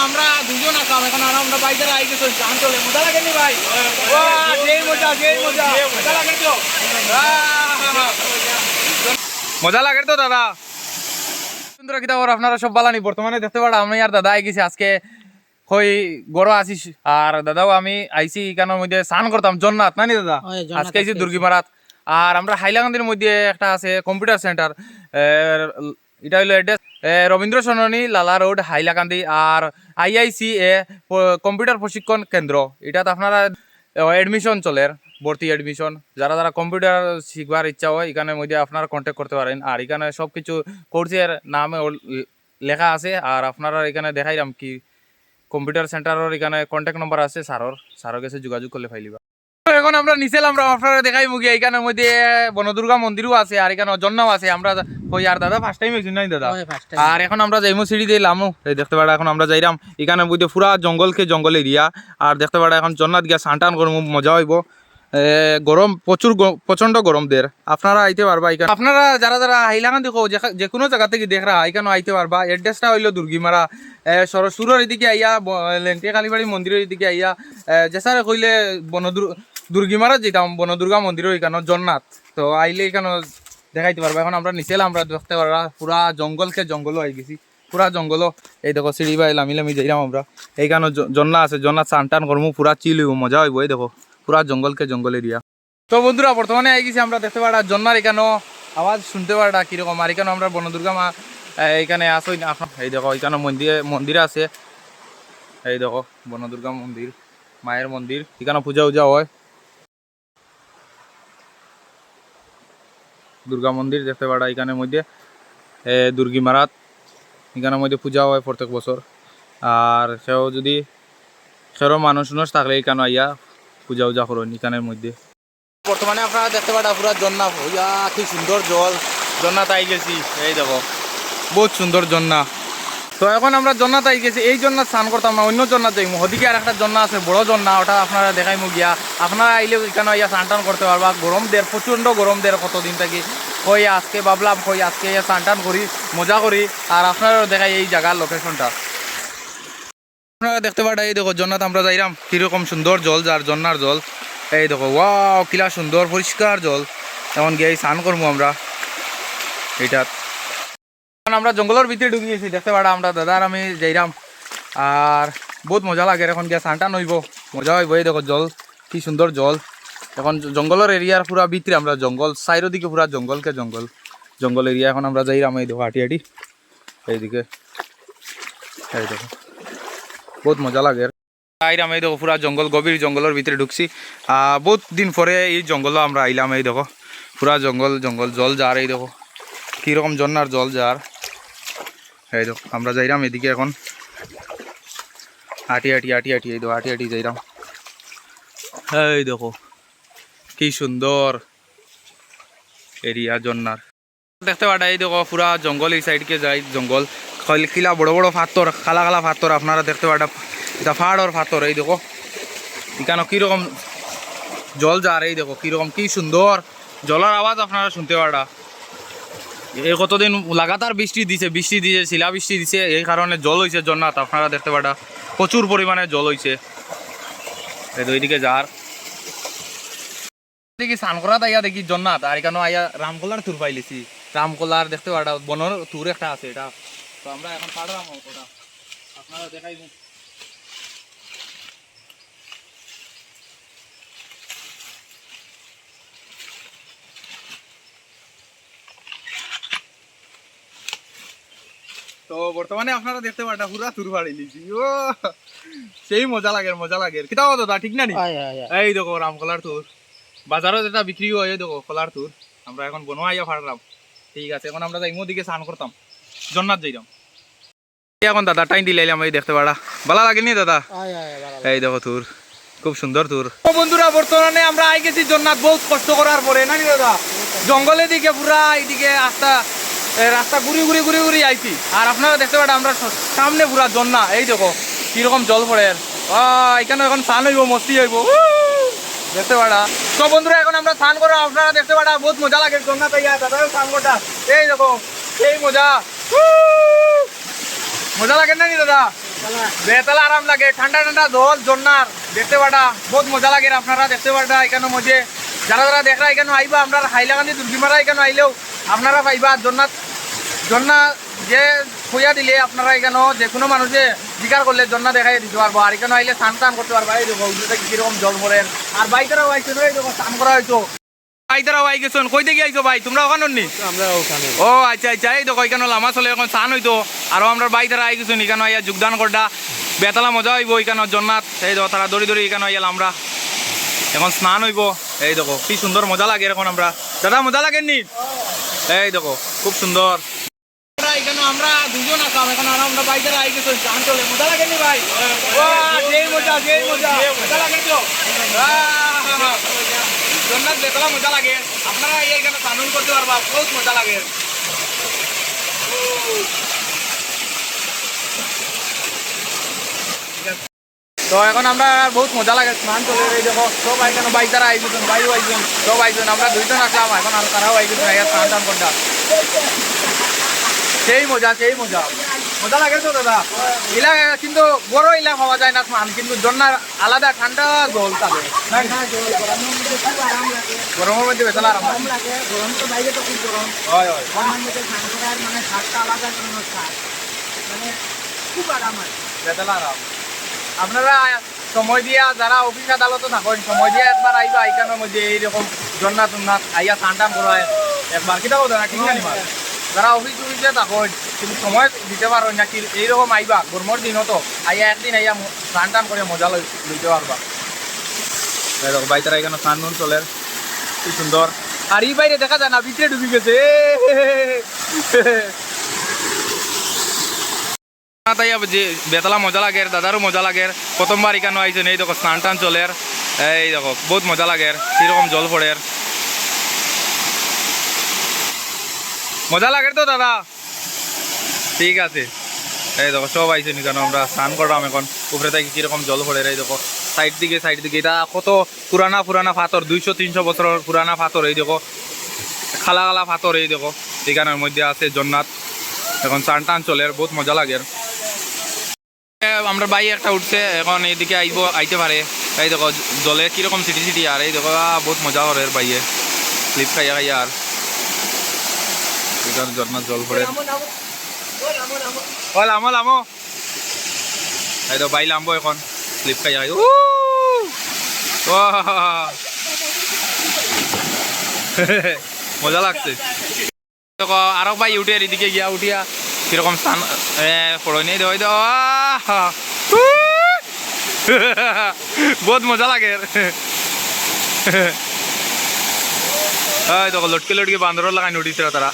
আমরা দুজন আসাম এখন আর আমরা বাইরে আই গেছি গান চলে মজা লাগেনি ভাই সেই মজা মজা লাগে তো মজা লাগে তো দাদা সুন্দর কি খবর আপনারা সব বালানি বর্তমানে দেখতে পারা আমি আর দাদা আই গেছি আজকে কই গড় আসিস আর দাদাও আমি আইছি এখানের মধ্যে স্নান করতাম জন্নাথ নানি দাদা আজকে আইছি দুর্গিমারাত আর আমরা হাইলাকান্দির মধ্যে একটা আছে কম্পিউটার সেন্টার এটা হলো অ্যাড্রেস রবীন্দ্র সরণি লালা রোড হাইলাকান্দি আর আইআইসি কম্পিউটার প্রশিক্ষণ কেন্দ্র এটাতে আপনারা এডমিশন চলের ভর্তি এডমিশন যারা যারা কম্পিউটার শিখবার ইচ্ছা হয় এখানের মধ্যে আপনারা কন্ট্যাক্ট করতে পারেন আর এখানে সব কিছু কোর্সের নামে লেখা আছে আর আপনারা এখানে দেখাইলাম কি কম্পিউটার সেন্টারের এখানে কন্ট্যাক্ট নম্বর আছে স্যারের কাছে যোগাযোগ করলে পাইলিবা এখন আমরা নিচেলাম আপনারা দেখাই মুগি এখানের মধ্যে বনদুর্গা মন্দিরও আছে আর এখানে জন্নাও আছে আমরা কই আর দাদা ফার্স্ট টাইম হয়েছি নাই দাদা আর এখন আমরা যাইমু সিঁড়ি দিয়ে লামু এই দেখতে পারা এখন আমরা যাইরাম এখানের মধ্যে পুরা জঙ্গল এরিয়া আর দেখতে পারা এখন জন্নাত গিয়া সানটান করবো মজা হইব গরম প্রচন্ড গরম দের আপনারা আইতে পারবা এখানে আপনারা যারা যারা হাইলাকান্দি যে কোনো জায়গা থেকে দেখরা এখানে আইতে পারবা এড্রেসটা হইলো দুর্গিমারা সুরের এদিকে আইয়া লেংটিয়া কালীবাড়ি মন্দিরের এদিকে আইয়া যেসারে কইলে দুর্গিমারা যেতাম বনদুর্গা মন্দিরের এখানে জন্নাথ তো আইলে এখানে দেখাইতে পারবা এখন আমরা নিচেলাম আমরা দেখতে পারবা পুরা জঙ্গলও আই গেছি পুরা জঙ্গলও এই দেখো সিঁড়ি বাই লামি যাইলাম আমরা এইখানে জন্না আছে জন্নাথ সানটান করবো পুরা চিল হইব মজা হইব এই দেখো পুরা জঙ্গল এরিয়া তো বন্ধুরা বর্তমানে আই গেছি আমরা দেখতে পারা জন্নার এখানেও আওয়াজ শুনতে পারা কিরকম আর এখানে আমরা বনদুর্গা মা এইখানে আসই না এই দেখো এখানে মন্দির আছে এই দেখো বনদুর্গা মন্দির মায়ের মন্দির এখানে পূজা হয় দুর্গা মন্দির দেখতে পারা এখানের মধ্যে দুর্গিমারাত এখানের মধ্যে পূজা হয় প্রত্যেক বছর আর সেও যদি সেরও মানুষ থাকলে এখানে আইয়া পূজা করেন এখানের মধ্যে বর্তমানে আপনারা দেখতে পারা পুরা জন্না হইয়া কি সুন্দর জল জন্নাত আই গেছি এই দেখো বহুত সুন্দর জন্না তো এখন আমরা জন্নাত আই গেছি এই জন্নাত স্নান করতাম না অন্য জন্নাত যাইমু ওদিকে আর একটা জন্না আছে বড় জন্না ওটা আপনারা দেখাইমু গিয়া আপনারা আইলে এখানে ইয়া স্নান টান করতে পারবা গরম দের প্রচণ্ড গরম দের কতদিন থাকি কই আজকে ভাবলাম কই আজকে স্নান টান করি মজা করি আর আপনারা দেখাই এই জায়গার লোকেশনটা আপনারা দেখতে পারা এই দেখো জন্নাত আমরা যাইলাম কিরকম সুন্দর জল যার জন্নার জল এই দেখো ওয়াও কিলা সুন্দর পরিষ্কার জল এখন গিয়ে স্নান করবো আমরা এইটাত আমরা জঙ্গলের ভিতরে ঢুকে গেছি দেখতে পারা আমরা দাদা আর আমি যাইরাম আর বহুত মজা লাগে এখন গিয়ে স্নান টান হইব মজা হইব এই দেখো জল কি সুন্দর জল এখন জঙ্গলের এরিয়ার পুরা ভিতরে আমরা জঙ্গল সাইডের দিকে পুরা জঙ্গল এরিয়া এখন আমরা যাইরাম এই দেখো হাঁটি এইদিকে এই দেখো বহুত মজা লাগে আইলাম এই দেখো পুরা গভীর জঙ্গলের ভিতরে ঢুকছি বহুত দিন পরে এই জঙ্গল আমরা আইলাম এই দেখো পুরা জঙ্গল জল যার এই দেখো কিরকম জন্নার জল যার এই দেখো আমরা যাইলাম এদিকে এখন হাঁটি এই দেখো হাঁটি যাইলাম এই দেখো কি সুন্দর এরিয়া জন্নার দেখতে পাটা এই দেখো পুরা জঙ্গল এই সাইডকে যাই জঙ্গল কিলা বড় পাথর খালা পাথর আপনারা দেখতে পাটা এটা পাহাড়ের পাথর এই দেখো এখানে কিরকম জল যার এই দেখো কিরকম কি সুন্দর জলের আওয়াজ আপনারা শুনতে পারা এই কতদিন লাগাতার বৃষ্টি দিছে শিলা বৃষ্টি দিছে এই কারণে জল হয়েছে জন্নাত আপনারা দেখতে পাটা প্রচুর পরিমাণে জল হয়েছে এইদিকে যার দেখি সানকরা আইয়া দেখি জন্নাত আর এখানে আইয়া রামকলার তুর পাইলেছি রামকলার দেখতে পাটা বনর তুর একটা আছে এটা তো আমরা এখন পাড়লাম ওটা আপনারা দেখাই তো বর্তমানে আপনারা দেখতে পাটা পুরা তুর পাড়ি লিছি ও সেই মজা লাগে কিতা দাদা ঠিক না নি এই দেখো রামকলার তুর বাজারও যেটা বিক্রি হয় দেখো কলার তুর আমরা এখন বনোয়াইয়া ফাড়লাম ঠিক আছে এখন আমরা যাইমো দিকে স্নান করতাম জন্নাত যাইলাম এখন দাদা টাইম দিলাইলাম এই দেখতে পারা ভালো লাগেনি দাদা এই দেখো তুর খুব সুন্দর তুর বন্ধুরা বর্তমানে আমরা আই গেছি জন্নাত বহুত কষ্ট করার পরে নানি দাদা জঙ্গলের দিকে পুরা এইদিকে রাস্তা ঘুরি আইছি আর আপনারা দেখতে পারেন আমরা সামনে পুরা জন্না এই দেখো কিরকম জল পড়ে এখানে এখন স্নান হইব মস্তি হইব দেখতে পারা তো বন্ধুরা এখন আমরা স্নান করো আপনারা দেখতে পারা বহুত মজা লাগে জন্না তাইয়া দাদাও স্নান করটা এই দেখো সেই মজা লাগে না নি দাদা বেতালা আরাম লাগে, ঠান্ডা ঠান্ডা জল জন্নার দেখতে পাটা বহুত মজা লাগে। আপনারা দেখতে পাটা এখানে মধ্যে যারা যারা দেখা এখানে আইবা, আমরা হাইলাকান্দি দুর্গিমারা এখানে আইলেও আপনারা পাইবা জন্নাত জন্না যে খুঁয়া দিলে আপনারা এখানে যে কোনো মানুষে জিকার করলে জন্না দেখাই দিতে পারবো। আর এখানে আইলে স্নান টান করতে পারবো। এই দেখো কিরকম জল পড়ে। আর বাইকেরাও আইছে, এই দেখো স্নান করা হয়েছো, বাইকেরাও আই গেছো। কই থেকে আইছো ভাই তোমরা? ওখানে নি আমরা ওখানে। ও আচ্ছা আচ্ছা, এই দেখো এখানে লামা চলে এখন স্নান হইতো। আরো আমরা বাইকেরা আই গেছো এখানে আইয়া যোগদান করটা বেতালা মজা হইব এখানে জন্নাত। এই দেখো তারা দড়ি দড়ি এখানে আইয়াল, আমরা এখন স্নান হইব। এই দেখো কি সুন্দর মজা লাগে এখন। আমরা দাদা মজা লাগেননি? এই দেখো খুব সুন্দর। এখানে আমরা দুজন আসলাম, এখন আমরা বাইকেরা আই গেছো স্নান চলে। মজা লাগেনি ভাই? যেই মজা যেই মজা, মজা লাগে তো জন্নাত বেতলা মজা লাগে। আপনারা এখানে স্নান করতে পারবা, বহুত মজা লাগে। তো এখন আমরা বহুত মজা লাগে স্নান চলে। এই দেখো সব এখানে বাইকারা আইজন, বাইও আইজন, সব আইজন। আমরা দুইজন আসলাম, এখন আর তারাও আইজন স্নান টান করটা। সেই মজা সেই মজা, মজা লাগে তো দাদা। ইলা কিন্তু বড় ইলা পাওয়া যায় না স্নান, কিন্তু জন্নার আলাদা ঠান্ডা জল থাকে। গরমের মধ্যে বেতলা আরাম লাগে। গরম তো বাইরে তো খুব গরম হয় হয়। গরমের মধ্যে স্নান করার মানে স্বাদটা আলাদা ধরনের স্বাদ, মানে খুব আরাম হয়, বেতলা আরাম। আপনারা সময় দিয়া যারা অফিস আদালতে থাকেন, সময় দিয়া একবার আইবা এখানের মধ্যে এইরকম জন্নাত উন্নাত আইয়া স্নান টান করায় একবার। কিতা বলতো না ঠিক জানি যারা অফিস টফিসে থাকেন কিন্তু সময় দিতে পারো না, কি এইরকম আইবা গরমের দিনও তো আইয়া একদিন আইয়া স্নান টান করে মজা লইতে পারবা। দেখো বাইতারা এখানে স্নান নুন চলে, কি সুন্দর। আর এই বাইরে দেখা যায় না, ভিতরে ডুবি গেছে। বেতলা মজা লাগে, দাদারও মজা লাগে। প্রথমবার এখানে আইছেন, এই দেখো স্নান টান চলে। এই দেখো বহুত মজা লাগে, কিরকম জল পড়ে। মজা লাগে তো দাদা? ঠিক আছে। এই দেখো সব আইছেন এখানে, আমরা স্নান করলাম এখন। উপরে থেকে কিরকম জল পড়ে। এই দেখো সাইড দিকে এটা কত পুরানা পুরানা পাথর, 200-300 বছরের পুরানা পাথর। এই দেখো খালা খালা পাথর। এই দেখো এখানের মধ্যে আছে জন্নাত। এখন স্নান টান চলে, বহুত মজা লাগে। আমরা বাইক একটা উঠছে, এখন এইদিকে আইতে পারে। এই দেখো জলে কিরকম সিটি সিটি। আর এই দেখো বহুত মজা করে বাইয়ে স্লিপ খাইয়া খাইয়া। আর এখানে জন্নাত জল পড়ে। লামো লামো, এই তো বাই লামবো এখন স্লিপ খাইয়া খাই। মজা লাগছে। আরো ভাই উঠে এদিকে গিয়া উঠিয়া কিরকম স্থান পড়নি দেওয়া দেওয়া, বহুত মজা লাগে। দেখো লটকে লটকে বান্দর লাগাই উঠিছে তারা।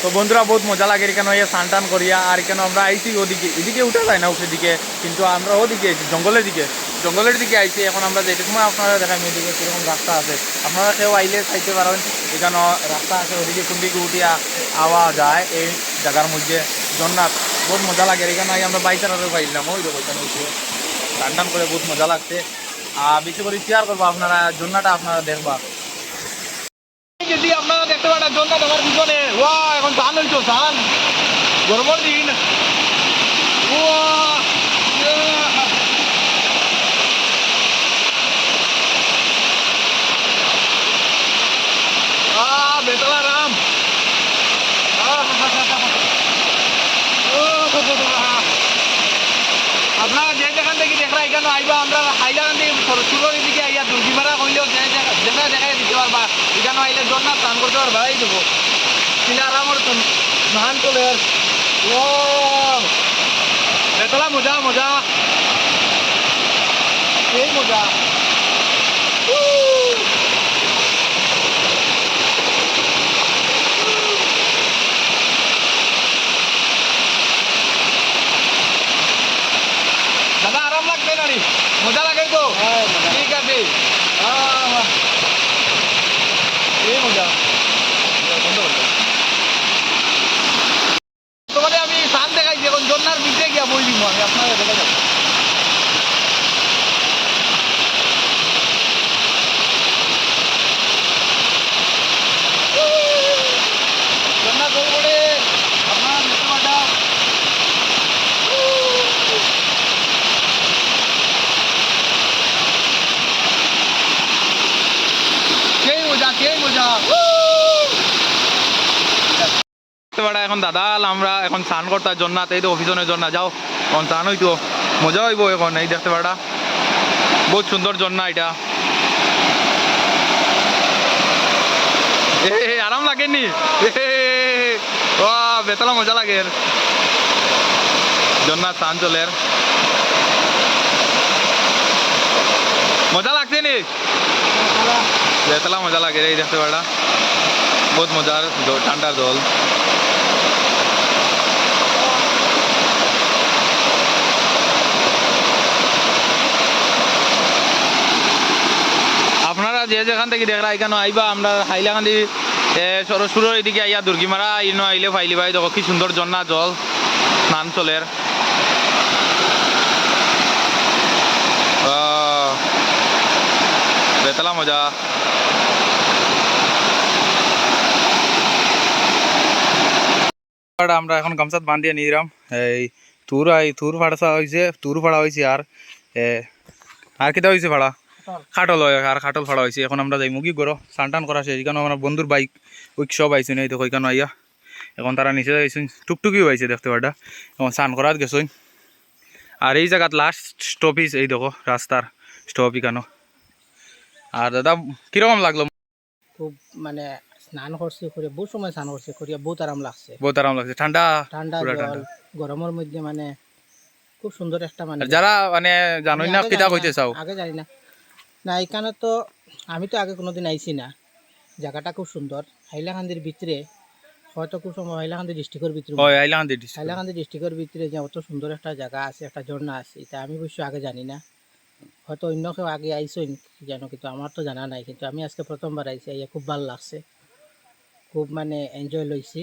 তো বন্ধুরা বহুত মজা লাগে এখানে স্নান টান করিয়া। আর এখানে আমরা আইছি ওদিকে, এদিকে উঠে যায় না উপরের দিকে, কিন্তু আমরা ওদিকে জঙ্গলের দিকে আইছি। এখন আমরা যেটা সময় আপনারা দেখাই এদিকে কীরকম রাস্তা আছে, আপনারা কেউ আইলে চাইতে পারেন। এখানে রাস্তা আছে, ওদিকে কোন দিকে উঠিয়া আওয়া যায় এই জায়গার মধ্যে জন্নাত। বহুত মজা লাগে এখানে আমরা বাইক চালাতে পাইলাম। ওই দেখো এখানে উঠে স্নান টান করে বহুত মজা লাগছে। আর বেশি করে শেয়ার করবো আপনারা, জন্নাটা আপনারা দেখবা। যদি আপনারা দেখতে পারেন জন্নাত আমার পিছনে, এখন ধান হইতো, ধান গরমের দিন। বেতলা রাম, আপনারা যে যেখান থেকে দেখা এখানে আইবা, আমরা হাইলাকান্দি সুরের দিকে আইয়া দুর্গিমারা কইলেও দেখা দেখাই দিতে পারবা। এখানে আইলে জন্নাত স্নান করতে পারবা। এই দেবো শিলারামর স্নান চলে। বেতলা মজা মজা, এই মজা। মজা এখন দাদা আমরা এখন স্নান করতার জন্য এই তো অফিসনের জন্য যাও এখন স্নান হইতো মজা হইব এখন এই দেখতে পারা বহুত সুন্দর জন্য এটা আরাম লাগেনি বেতলা মজা লাগে জন্নাথ স্নান চলের মজা লাগছে নি বেতলা মজা লাগে এই দেখতে পারা বহুত মজার ঠান্ডার জল আপনারা যে যেখান থেকে দেখরা এখানে আইবা আমরা হাইলাকান্দি সরসুরের এদিকে আইয়া দুর্গিমারা ইনো আইলে ফাইলি ভাই দেখো কি সুন্দর ঝর্ণা জল স্নান চলের বেতলা মজা আমরা এখন গামছাত বান্ধিয়ে নিয়ে দিলাম এই তুর ফাড়া হয়েছে আর কিটা হয়েছে ভাড়া খাটল হয় আর খাটল ফাড়া হয়েছে এখন আমরা যাই মুগি করো স্নান করা শেষ এখানে আমার বন্ধুর বাইক ওই সব আইসুন এই দেখো ওইখানে আইয়া এখন তারা নিচে যাইছুন টুকটুকিও আইছে দেখতে পাটা এখন স্নান করার গেছুন আর এই জায়গাত লাস্ট স্টপিস এই দেখো রাস্তার স্টপ এখানো আর দাদা কিরকম লাগলো খুব মানে স্নান করছি করে বহুত সময় স্নান করছি করিয়া বহুত আরাম লাগছে ঠান্ডা ঠান্ডা জল গরমের মধ্যে মানে খুব সুন্দর একটা মানে যারা মানে জানোই না কিতা কইতে চাও আগে জানি না না এখানে তো আমি তো আগে কোনোদিন আইছি না জায়গাটা খুব সুন্দর হাইলাকান্দির ভিতরে হয়তো খুব সময় হাইলাকান্দি ডিস্ট্রিক্টের ভিতরে হাইলাকান্দি ডিস্ট্রিক্টের ভিতরে যে অত সুন্দর একটা জায়গা আছে একটা ঝর্ণা আছে এটা আমি অবশ্য আগে জানি না হয়তো অন্য কেউ আগে আইসো জানো কিন্তু আমার তো জানা নাই কিন্তু আমি আজকে প্রথমবার আইসি আইয়া খুব ভালো লাগছে খুব মানে এনজয় লইছি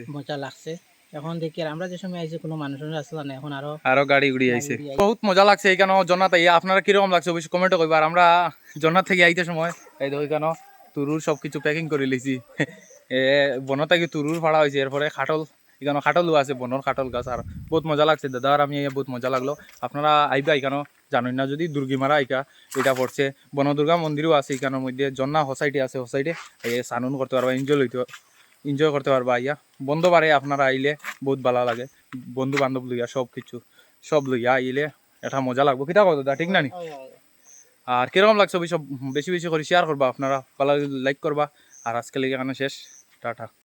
মজা লাগছে এখন দেখি আর আমরা যে সময় আইছি কোনো মানুষের আসলে না এখন আরো গাড়ি উড়ি আইছে বহুত মজা লাগছে এইখানে জন্নাত আইয়া আপনারা কিরকম লাগছে অবশ্যই কমেন্টে কইবা আর আমরা জন্নাত থেকে আইতে সময় এই দেখো এখানে তুরুর সবকিছু প্যাকিং করে লিছি বন থেকে তুরুর ফাড়া হয়েছে এরপরে খাটল এখানে খাটলও আছে বনর খাটল গাছ আর বহুত মজা লাগছে দাদা আর আমি বহুত মজা লাগলো আপনারা আইবা এখানে জানেন না যদি দুর্গিমারা এটা পড়ছে বনদুর্গা মন্দিরও আছে এখানের মধ্যে জন্না হোসাইটি আছে হোসাইটে স্নান করতে পারবা এনজয় করতে পারবা আইয়া বন্ধ পারে আপনারা আইলে বহুত ভালো লাগে বন্ধু বান্ধব লইয়া সব লইয়া আইলে এটা মজা লাগবো কিটা কথা দাদা ঠিক না নি আর কিরকম লাগছে সব বেশি বেশি করে শেয়ার করবা আপনারা ভালো লাইক করবা আর আজকে লেগে এখানে শেষ টাটা।